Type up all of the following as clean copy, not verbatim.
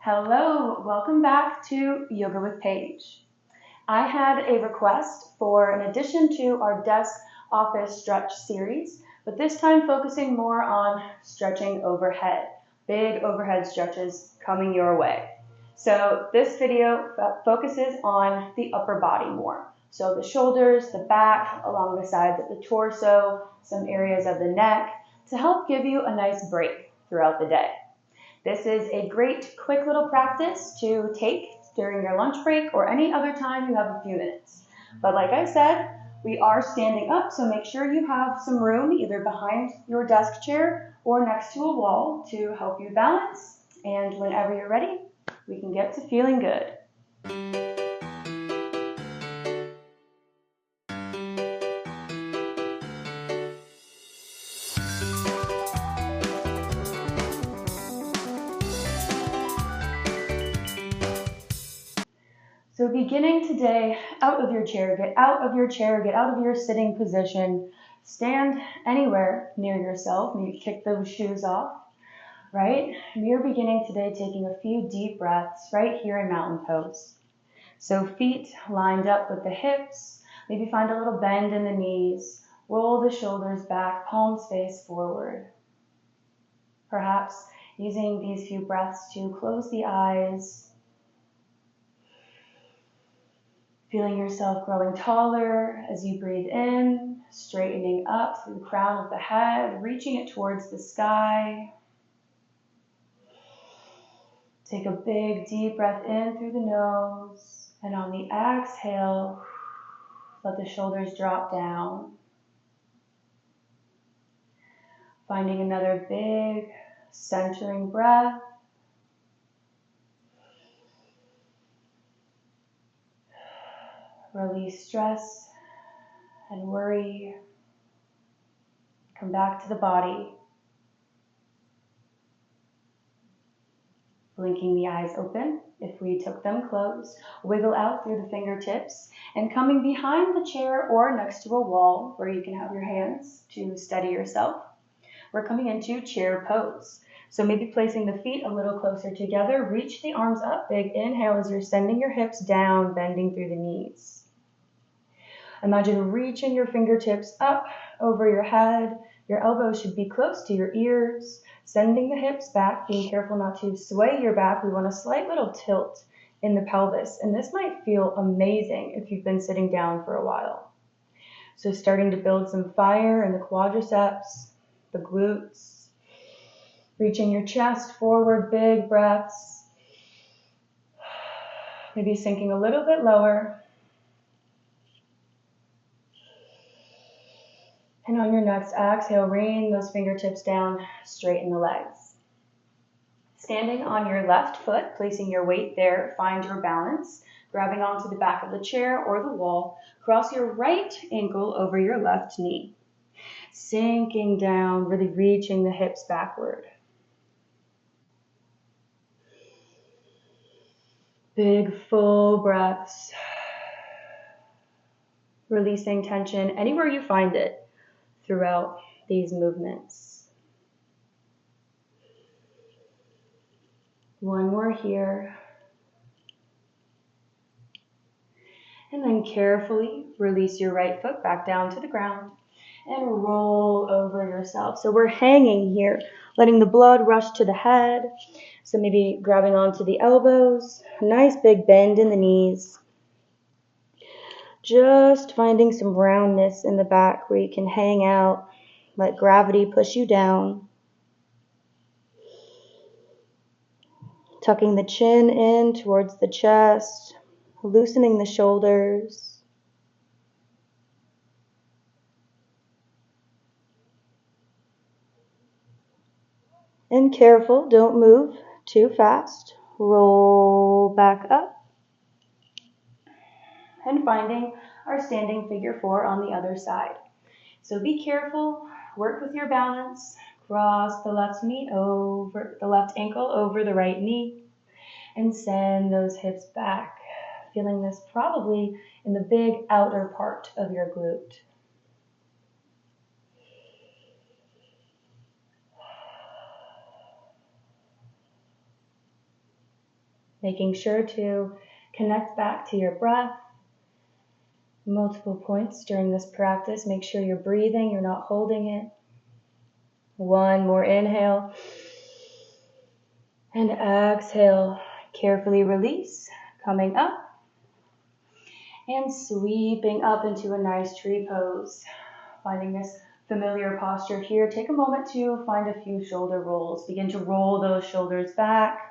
Hello, welcome back to Yoga with Paige. I had a request for an addition to our desk office stretch series, but this time focusing more on stretching overhead. Big overhead stretches coming your way. So this video focuses on the upper body more. So the shoulders, the back, along the sides of the torso, some areas of the neck, to help give you a nice break throughout the day. This is a great quick little practice to take during your lunch break or any other time you have a few minutes. But like I said, we are standing up, so make sure you have some room either behind your desk chair or next to a wall to help you balance. And whenever you're ready, we can get to feeling good. So beginning today, out of your chair, get out of your chair, get out of your sitting position, stand anywhere near yourself, maybe kick those shoes off, right? And you're beginning today taking a few deep breaths right here in mountain pose. So feet lined up with the hips, maybe find a little bend in the knees, roll the shoulders back, palms face forward. Perhaps using these few breaths to close the eyes, feeling yourself growing taller as you breathe in, straightening up through the crown of the head, reaching it towards the sky. Take a big deep breath in through the nose, and on the exhale, let the shoulders drop down. Finding another big centering breath. Release stress and worry. Come back to the body. Blinking the eyes open if we took them closed. Wiggle out through the fingertips and coming behind the chair or next to a wall where you can have your hands to steady yourself. We're coming into chair pose. So maybe placing the feet a little closer together. Reach the arms up. Big inhale as you're sending your hips down, bending through the knees. Imagine reaching your fingertips up over your head. Your elbows should be close to your ears. Sending the hips back, being careful not to sway your back. We want a slight little tilt in the pelvis. And this might feel amazing if you've been sitting down for a while. So starting to build some fire in the quadriceps, the glutes. Reaching your chest forward, big breaths. Maybe sinking a little bit lower. And on your next exhale, rain those fingertips down, straighten the legs. Standing on your left foot, placing your weight there, find your balance. Grabbing onto the back of the chair or the wall, cross your right ankle over your left knee. Sinking down, really reaching the hips backward. Big full breaths. Releasing tension anywhere you find it throughout these movements. One more here. And then carefully release your right foot back down to the ground and roll over yourself. So we're hanging here, letting the blood rush to the head. So maybe grabbing onto the elbows, a nice big bend in the knees. Just finding some roundness in the back where you can hang out, let gravity push you down. Tucking the chin in towards the chest, loosening the shoulders. And careful, don't move too fast. Roll back up. And finding our standing figure 4 on the other side. So be careful, work with your balance, cross the left knee over, the left ankle over the right knee, and send those hips back. Feeling this probably in the big outer part of your glute. Making sure to connect back to your breath. Multiple points during this practice. Make sure you're breathing, you're not holding it. One more inhale. And exhale. Carefully release. Coming up. And sweeping up into a nice tree pose. Finding this familiar posture here. Take a moment to find a few shoulder rolls. Begin to roll those shoulders back.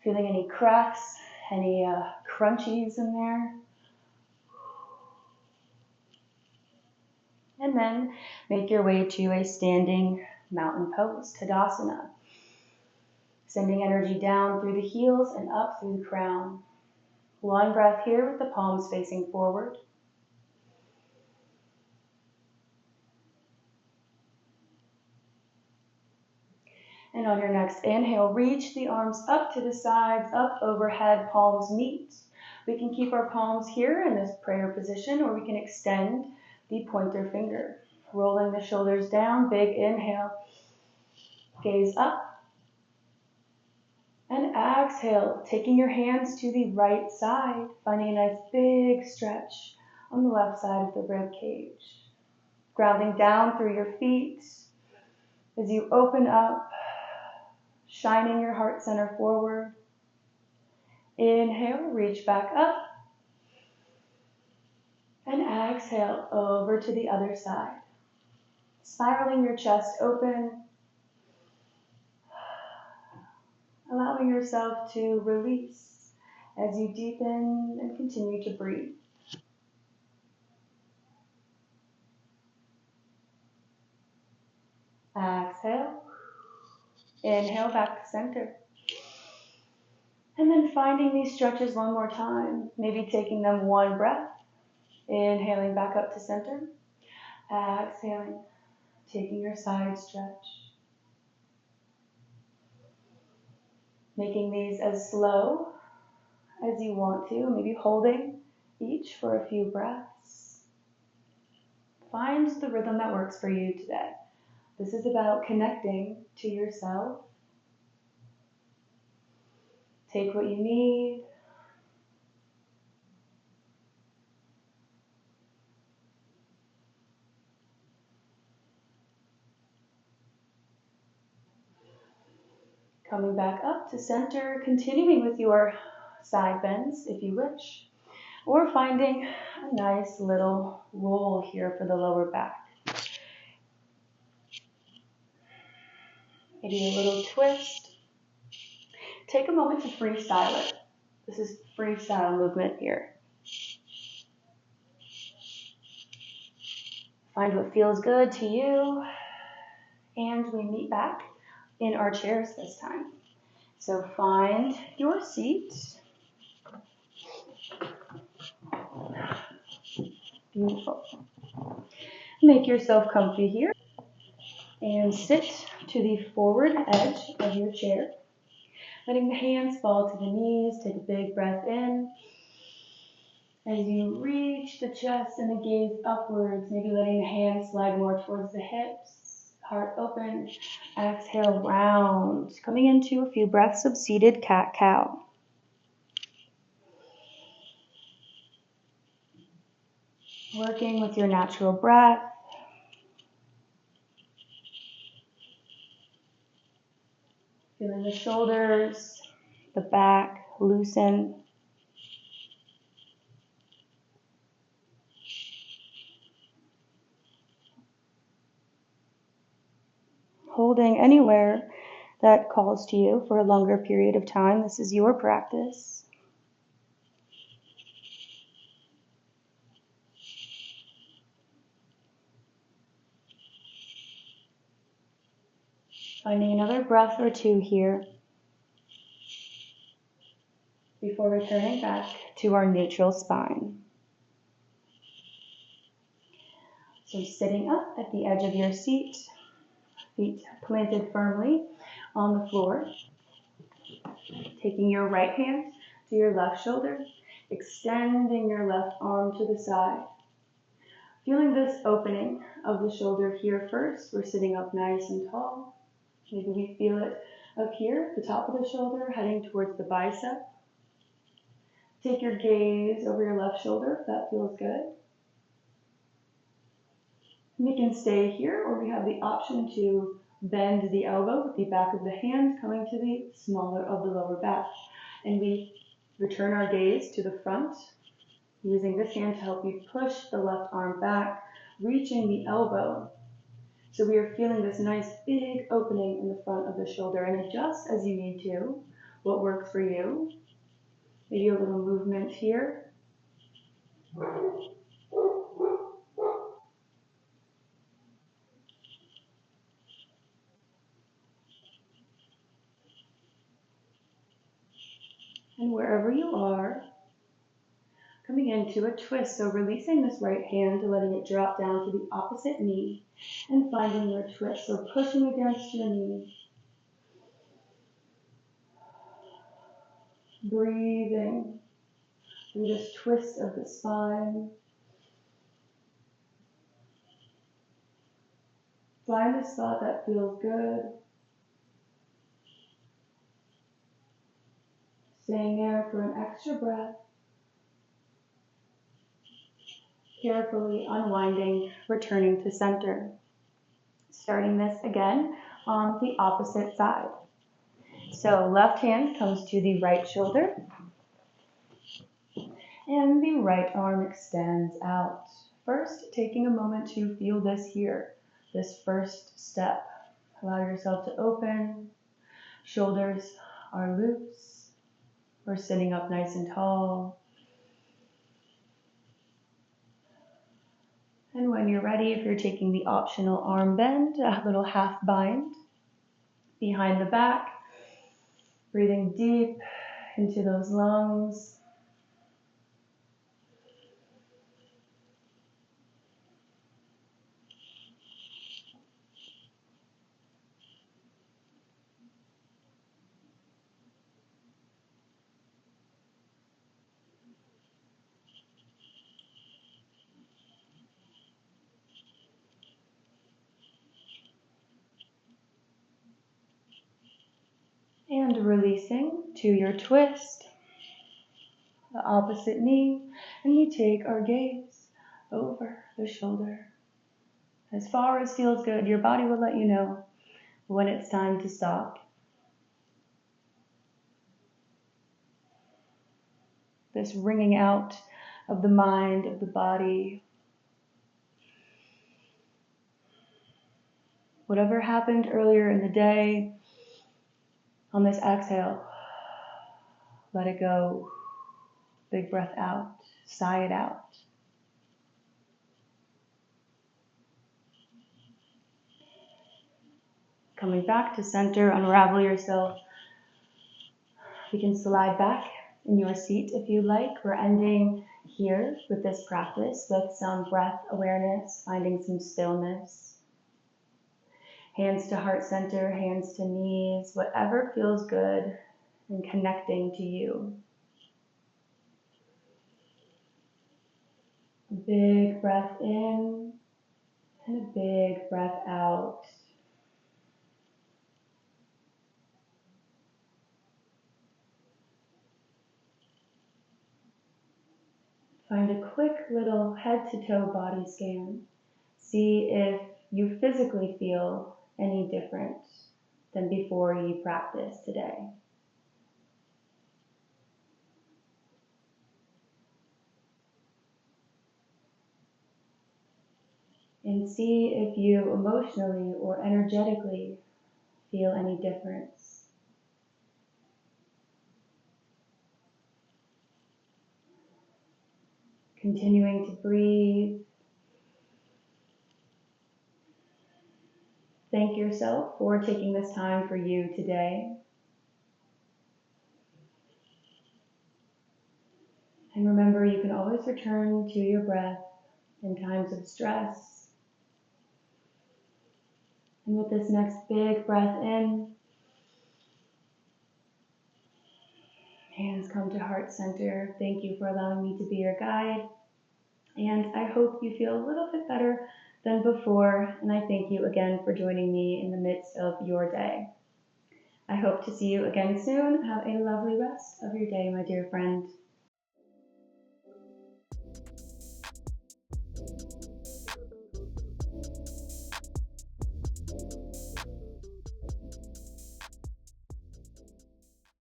Feeling any cracks, any crunchies in there. And then make your way to a standing mountain pose, Tadasana. Sending energy down through the heels and up through the crown. One breath here with the palms facing forward. And on your next inhale, reach the arms up to the sides, up overhead, palms meet. We can keep our palms here in this prayer position, or we can extend the pointer finger. Rolling the shoulders down, big inhale. Gaze up. And exhale, taking your hands to the right side, finding a nice big stretch on the left side of the rib cage. Grounding down through your feet as you open up, shining your heart center forward. Inhale, reach back up. And exhale, over to the other side. Spiraling your chest open. Allowing yourself to release as you deepen and continue to breathe. Exhale. Inhale back to center. And then finding these stretches one more time. Maybe taking them one breath. Inhaling back up to center. Exhaling. Taking your side stretch. Making these as slow as you want to. Maybe holding each for a few breaths. Find the rhythm that works for you today. This is about connecting to yourself. Take what you need. Coming back up to center, continuing with your side bends if you wish, or finding a nice little roll here for the lower back. Maybe a little twist. Take a moment to freestyle it. This is freestyle movement here. Find what feels good to you, and we meet back in our chairs this time. So find your seat. Beautiful. Make yourself comfy here and sit to the forward edge of your chair. Letting the hands fall to the knees. Take a big breath in. As you reach the chest and the gaze upwards, maybe letting the hands slide more towards the hips. Heart open. Exhale, round. Coming into a few breaths of seated cat-cow. Working with your natural breath. Feeling the shoulders, the back loosen. Holding anywhere that calls to you for a longer period of time. This is your practice. Finding another breath or two here before returning back to our neutral spine. So sitting up at the edge of your seat, feet planted firmly on the floor. Taking your right hand to your left shoulder, extending your left arm to the side. Feeling this opening of the shoulder here first. We're sitting up nice and tall. Maybe we feel it Up here, the top of the shoulder, heading towards the bicep. Take your gaze over your left shoulder if that feels good. We can stay here, or we have the option to bend the elbow with the back of the hand coming to the smaller of the lower back. And we return our gaze to the front, using this hand to help you push the left arm back, reaching the elbow. So we are feeling this nice big opening in the front of the shoulder, and adjust as you need to, what works for you. Maybe a little movement here. And wherever you are, coming into a twist. So releasing this right hand and letting it drop down to the opposite knee and finding your twist. So pushing against your knee. Breathing through this twist of the spine. Find a spot that feels good. Staying there for an extra breath. Carefully unwinding, returning to center. Starting this again on the opposite side. So left hand comes to the right shoulder. And the right arm extends out. First, taking a moment to feel this here, this first step. Allow yourself to open. Shoulders are loose. We're sitting up nice and tall. And when you're ready, if you're taking the optional arm bend, a little half bind behind the back, breathing deep into those lungs. And releasing to your twist, the opposite knee, and we take our gaze over the shoulder. As far as feels good, your body will let you know when it's time to stop. This wringing out of the mind, of the body. Whatever happened earlier in the day, on this exhale, let it go. Big breath out, sigh it out. Coming back to center, unravel yourself. You can slide back in your seat if you like. We're ending here with this practice with some breath awareness, finding some stillness. Hands to heart center, hands to knees, whatever feels good and connecting to you. A big breath in and a big breath out. Find a quick little head to toe body scan. See if you physically feel any different than before you practice today. And see if you emotionally or energetically feel any difference. Continuing to breathe. Thank yourself for taking this time for you today. And remember, you can always return to your breath in times of stress. And with this next big breath in, hands come to heart center. Thank you for allowing me to be your guide. And I hope you feel a little bit better than before. And I thank you again for joining me in the midst of your day. I hope to see you again soon. Have a lovely rest of your day, my dear friend.